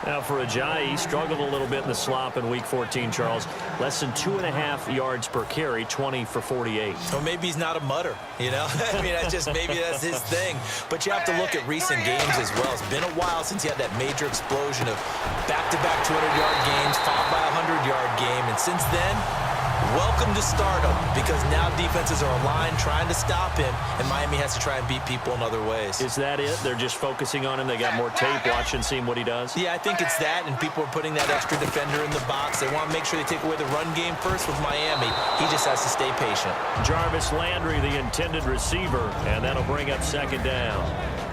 Now for Ajayi, he struggled a little bit in the slop in Week 14, Charles. Less than 2.5 yards per carry, 20 for 48. Or maybe he's not a mutter, you know? I mean, maybe that's his thing. But you have to look at recent games as well. It's been a while since he had that major explosion of back-to-back 200-yard games, followed by a 100-yard game. And since then, welcome to stardom, because now defenses are aligned trying to stop him, and Miami has to try and beat people in other ways. Is that it? They're just focusing on him? They got more tape, watching, seeing what he does? Yeah, I think it's that, and people are putting that extra defender in the box. They want to make sure they take away the run game first with Miami. He just has to stay patient. Jarvis Landry, the intended receiver, and that'll bring up second down.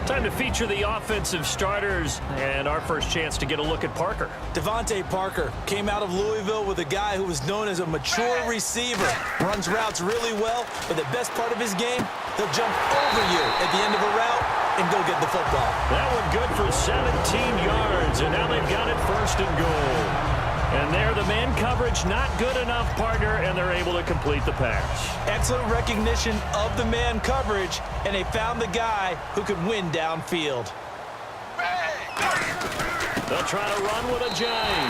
Time to feature the offensive starters, and our first chance to get a look at Parker. Devontae Parker came out of Louisville with a guy who was known as a mature receiver. Runs routes really well, but the best part of his game, he'll jump over you at the end of a route and go get the football. That one good for 17 yards, and now they've got it first and goal. And there, the man coverage not good enough, partner, and they're able to complete the pass. Excellent recognition of the man coverage, and they found the guy who could win downfield. They'll try to run with Ajayi,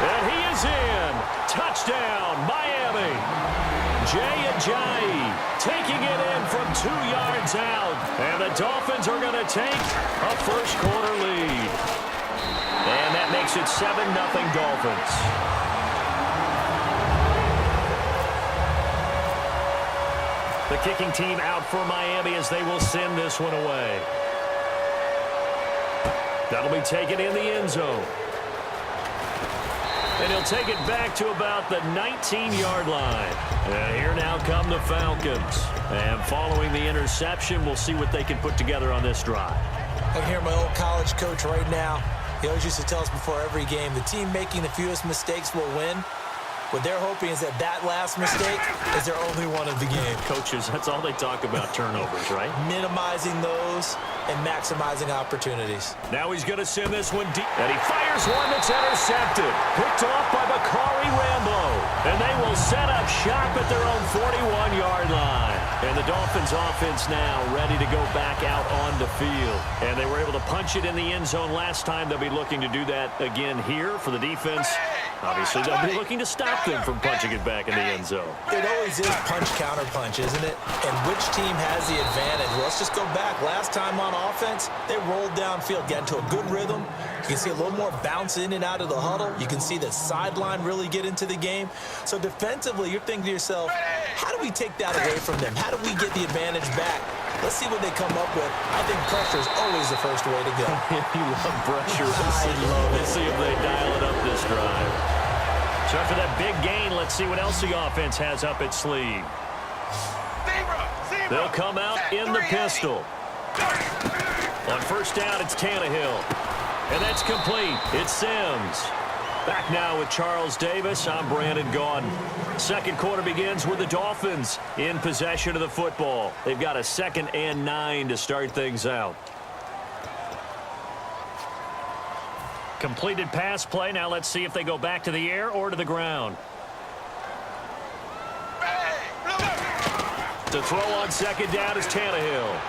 and he is in. Touchdown, Miami. Jay Ajayi taking it in from 2 yards out, and the Dolphins are going to take a first-quarter lead. And that makes it 7-0 Dolphins. The kicking team out for Miami as they will send this one away. That'll be taken in the end zone. And he'll take it back to about the 19-yard line. And here now come the Falcons. And following the interception, we'll see what they can put together on this drive. I can hear my old college coach right now. He always used to tell us before every game, the team making the fewest mistakes will win. What they're hoping is that that last mistake is their only one of the game. Coaches, that's all they talk about, turnovers, right? Minimizing those and maximizing opportunities. Now he's going to send this one deep. And he fires one that's intercepted. Picked off by Bakari Rambo. And they will set up shop at their own 41-yard line. And the Dolphins offense now ready to go back out on the field. And they were able to punch it in the end zone last time. They'll be looking to do that again here for the defense. Obviously, they'll be looking to stop them from punching it back in the end zone. It always is punch-counter-punch, isn't it? And which team has the advantage? Well, let's just go back. Last time on offense, they rolled downfield, got into a good rhythm. You can see a little more bounce in and out of the huddle. You can see the sideline really get into the game. So defensively, you're thinking to yourself, how do we take that away from them? How do we get the advantage back? Let's see what they come up with. I think pressure is always the first way to go. You love pressure. I love it. Let's see if they dial it up this drive. So after that big gain, let's see what else the offense has up its sleeve. They'll come out in the pistol. On first down, it's Tannehill. And that's complete. It's Sims. Back now with Charles Davis. I'm Brandon Gaudin. Second quarter begins with the Dolphins in possession of the football. They've got a 2nd and 9 to start things out. Completed pass play. Now let's see if they go back to the air or to the ground. To throw on second down is Tannehill.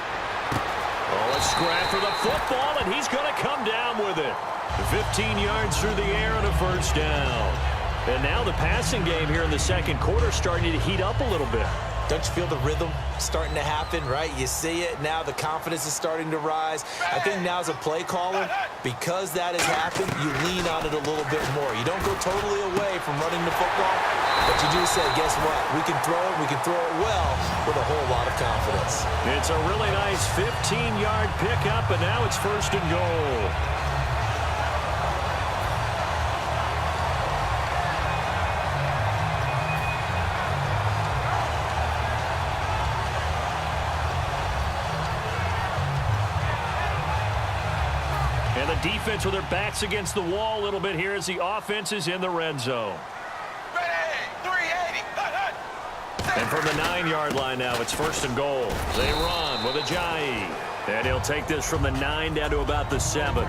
Oh, a scrap for the football, and he's going to come down with it. 15 yards through the air and a first down. And now the passing game here in the second quarter starting to heat up a little bit. Don't you feel the rhythm starting to happen, right? You see it. Now the confidence is starting to rise. I think now as a play caller, because that has happened, you lean on it a little bit more. You don't go totally away from running the football, but you do say, guess what? We can throw it. We can throw it well with a whole lot of confidence. It's a really nice 15-yard pickup, and now it's first and goal. And the defense with their backs against the wall a little bit here as the offense is in the red zone. And from the 9-yard line now, it's first and goal. They run with Ajayi. And he'll take this from the 9 down to about the 7.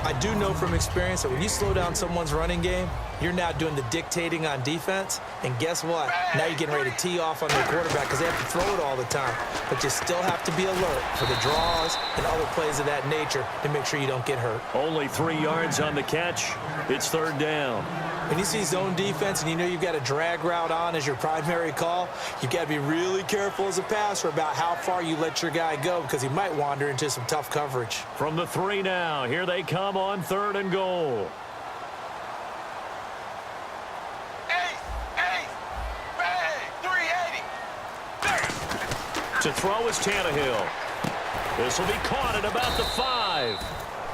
I do know from experience that when you slow down someone's running game, you're now doing the dictating on defense. And guess what? Now you're getting ready to tee off on their quarterback because they have to throw it all the time. But you still have to be alert for the draws and other plays of that nature to make sure you don't get hurt. Only 3 yards on the catch. It's third down. When you see zone defense and you know you've got a drag route on as your primary call, you've got to be really careful as a passer about how far you let your guy go because he might wander into some tough coverage. From the 3 now, here they come on 3rd and goal. To throw is Tannehill. This will be caught at about the 5.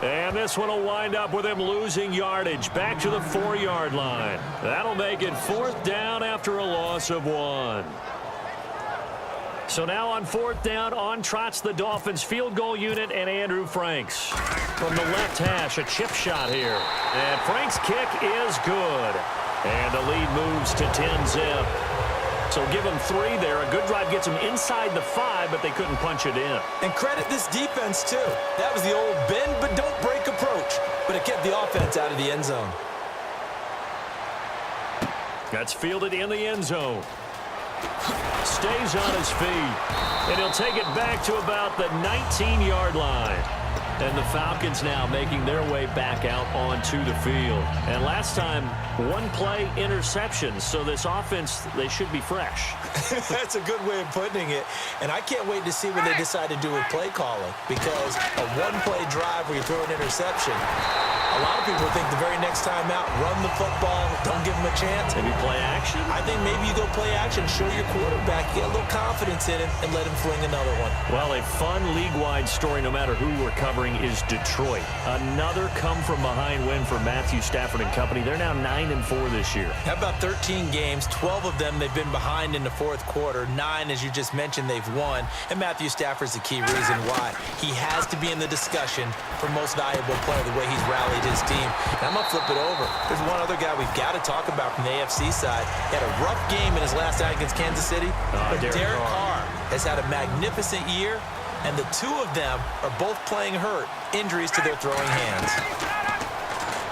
And this one will wind up with him losing yardage back to the 4-yard line. That'll make it 4th down after a loss of 1. So now on 4th down, on trots the Dolphins field goal unit and Andrew Franks. From the left hash, a chip shot here. And Franks' kick is good. And the lead moves to 10-zip. So give them 3 there. A good drive gets them inside the 5, but they couldn't punch it in. And credit this defense, too. That was the old bend but don't break approach. But it kept the offense out of the end zone. That's fielded in the end zone. Stays on his feet. And he'll take it back to about the 19-yard line. And the Falcons now making their way back out onto the field. And last time, 1-play interceptions. So this offense, they should be fresh. That's a good way of putting it. And I can't wait to see what they decide to do with play calling. Because a 1-play drive where you throw an interception, a lot of people think the very next time out, run the football, don't give them a chance. Maybe play action? I think maybe you go play action, show your quarterback, get a little confidence in him, and let him fling another one. Well, a fun league-wide story, no matter who we're covering, is Detroit. Another come-from-behind win for Matthew Stafford and company. They're now 9-4 this year. How about 13 games? 12 of them they've been behind in the 4th quarter. 9, as you just mentioned, they've won. And Matthew Stafford's the key reason why. He has to be in the discussion for most valuable player, the way he's rallied his team. And I'm going to flip it over. There's one other guy we've got to talk about from the AFC side. He had a rough game in his last night against Kansas City. But Derek Carr has had a magnificent year. And the 2 of them are both playing hurt. Injuries to their throwing hands.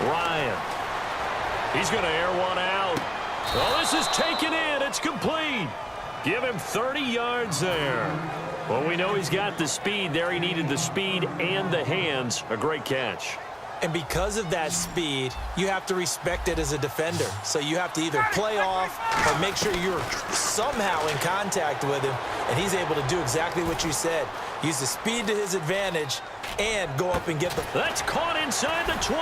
Ryan. He's going to air one out. Oh, this is taken in. It's complete. Give him 30 yards there. Well, we know he's got the speed there. He needed the speed and the hands. A great catch. And because of that speed, you have to respect it as a defender. So you have to either play off or make sure you're somehow in contact with him. And he's able to do exactly what you said. Use the speed to his advantage and go up and get the... That's caught inside the 20.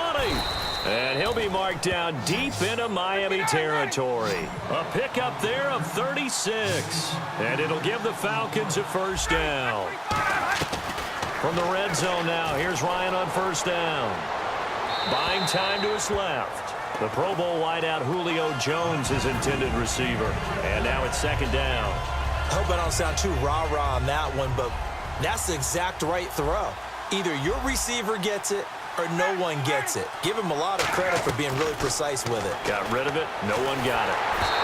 And he'll be marked down deep into Miami territory. A pickup there of 36. And it'll give the Falcons a 1st down. From the red zone now, here's Ryan on 1st down. Buying time to his left. The Pro Bowl wideout Julio Jones, his intended receiver. And now it's 2nd down. I hope I don't sound too rah-rah on that one, but that's the exact right throw. Either your receiver gets it or no one gets it. Give him a lot of credit for being really precise with it. Got rid of it. No one got it.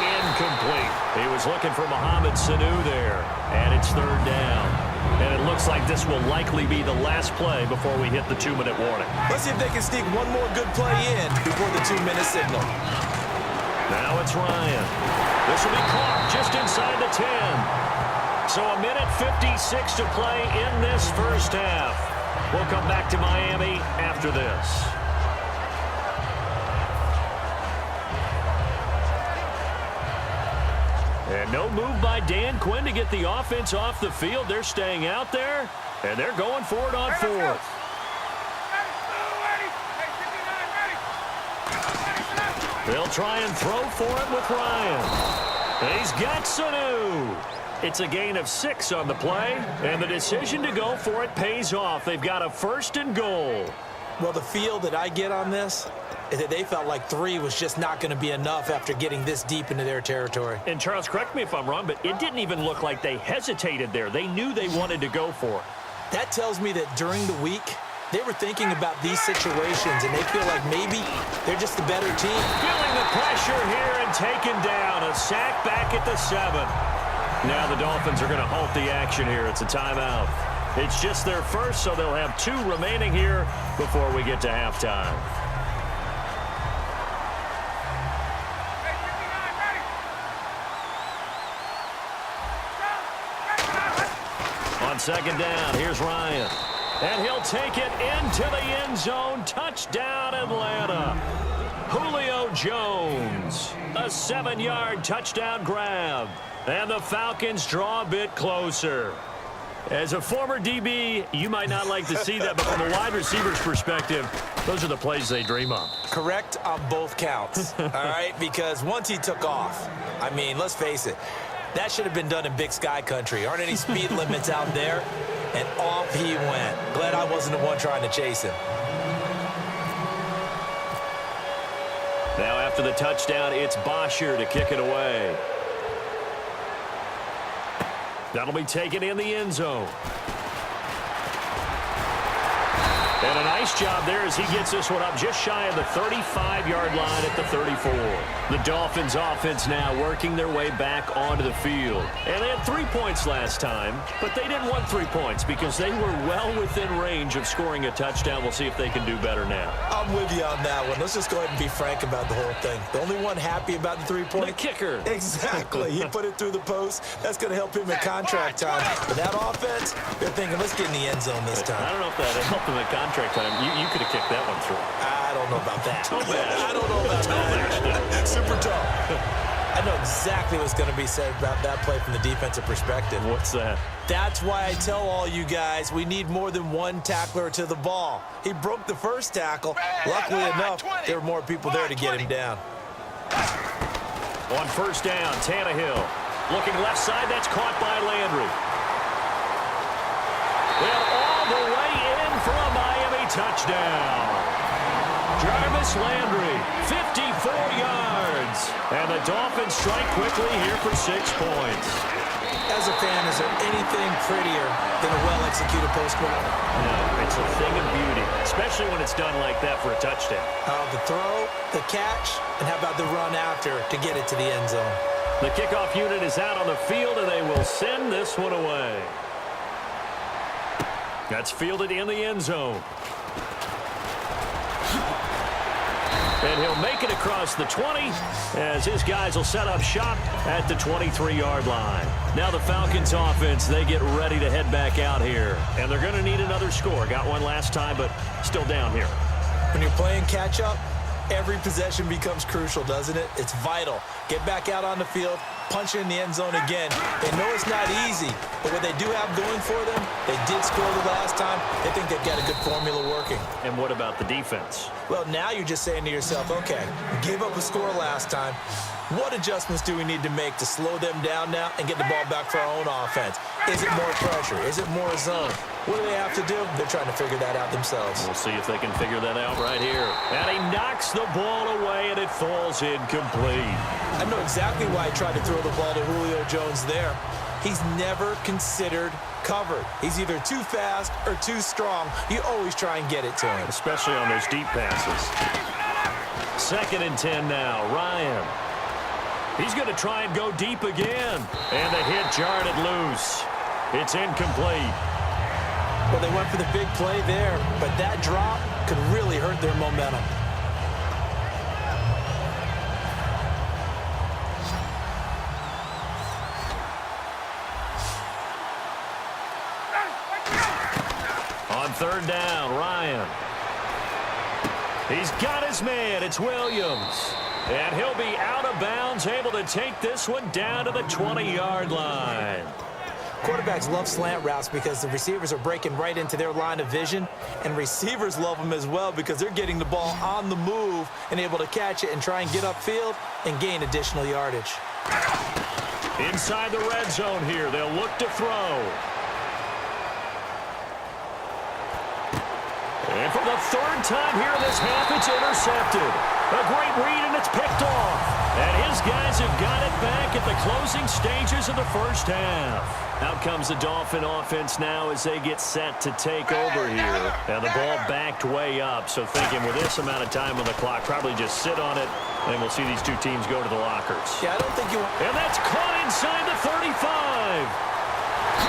Incomplete. He was looking for Mohamed Sanu there. And it's 3rd down. And it looks like this will likely be the last play before we hit the 2-minute warning. Let's see if they can sneak one more good play in before the 2-minute signal. Now it's Ryan. This will be caught just inside the 10. So a minute 56 to play in this 1st half. We'll come back to Miami after this. And no move by Dan Quinn to get the offense off the field. They're staying out there, and they're going for it on 4th. They'll try and throw for it with Ryan. He's got Sanu. It's a gain of 6 on the play, and the decision to go for it pays off. They've got a 1st and goal. Well, the feel that I get on this is that they felt like 3 was just not going to be enough after getting this deep into their territory. And, Charles, correct me if I'm wrong, but it didn't even look like they hesitated there. They knew they wanted to go for it. That tells me that during the week, they were thinking about these situations, and they feel like maybe they're just the better team. Feeling the pressure here and taken down. A sack back at the 7. Now the Dolphins are going to halt the action here. It's a timeout. It's just their first, so they'll have 2 remaining here before we get to halftime. On second down, here's Ryan. And he'll take it into the end zone. Touchdown, Atlanta. Julio Jones, a 7-yard touchdown grab. And the Falcons draw a bit closer. As a former DB, you might not like to see that, but from a wide receiver's perspective, those are the plays they dream of. Correct on both counts, all right? Because once he took off, I mean, let's face it, that should have been done in Big Sky country. Aren't any speed limits out there? And off he went. Glad I wasn't the one trying to chase him. Now after the touchdown, it's Bosher to kick it away. That'll be taken in the end zone. And a nice job there as he gets this one up just shy of the 35-yard line at the 34. The Dolphins offense now working their way back onto the field. And they had 3 points last time, but they didn't want 3 points because they were well within range of scoring a touchdown. We'll see if they can do better now. I'm with you on that one. Let's just go ahead and be frank about the whole thing. The only one happy about the 3-point? The kicker. Exactly. He put it through the post. That's going to help him in contract time. But that offense, they're thinking, let's get in the end zone this time. I don't know if that helped him in contract time. You could have kicked that one through. I don't know about that. I don't know about that. Super tough. I know exactly what's going to be said about that play from the defensive perspective. What's that? That's why I tell all you guys we need more than one tackler to the ball. He broke the first tackle. Luckily enough, there were more people there to get him down. On first down, Tannehill. Looking left side, that's caught by Landry. And all the way in for a Miami touchdown. Jarvis Landry, 54 yards. And the Dolphins strike quickly here for 6 points. As a fan, is there anything prettier than a well-executed post route? No, it's a thing of beauty, especially when it's done like that for a touchdown. The throw, the catch, and how about the run after to get it to the end zone? The kickoff unit is out on the field, and they will send this one away. That's fielded in the end zone. And he'll make it across the 20 as his guys will set up shop at the 23-yard line. Now the Falcons offense, they get ready to head back out here. And they're going to need another score. Got one last time, but still down here. When you're playing catch-up, every possession becomes crucial, doesn't it? It's vital. Get back out on the field, punch it in the end zone again. They know it's not easy, but what they do have going for them, they did score the last time. They think they've got a good formula working. And what about the defense? Well, now you're just saying to yourself, okay, gave up a score last time. What adjustments do we need to make to slow them down now and get the ball back for our own offense? Is it more pressure? Is it more zone? What do they have to do? They're trying to figure that out themselves. We'll see if they can figure that out right here. And he knocks the ball away, and it falls incomplete. I know exactly why I tried to throw the ball to Julio Jones there. He's never considered covered. He's either too fast or too strong. You always try and get it to him. Especially on those deep passes. 2nd and 10 now. Ryan. He's going to try and go deep again. And the hit jarred it loose. It's incomplete. Well, they went for the big play there, but that drop could really hurt their momentum. On 3rd down, Ryan. He's got his man. It's Williams. And he'll be out of bounds, able to take this one down to the 20-yard line. Quarterbacks love slant routes because the receivers are breaking right into their line of vision, and receivers love them as well because they're getting the ball on the move and able to catch it and try and get upfield and gain additional yardage. Inside the red zone here, they'll look to throw. And for the 3rd time here in this half, it's intercepted. A great read, and it's picked off. And his guys have got it back at the closing stages of the first half. Out comes the Dolphin offense now as they get set to take over here. And the ball backed way up, so thinking with this amount of time on the clock, probably just sit on it, and we'll see these two teams go to the lockers. Yeah, I don't think you want... And that's caught inside the 35.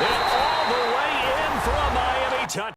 And all the way in for a mile.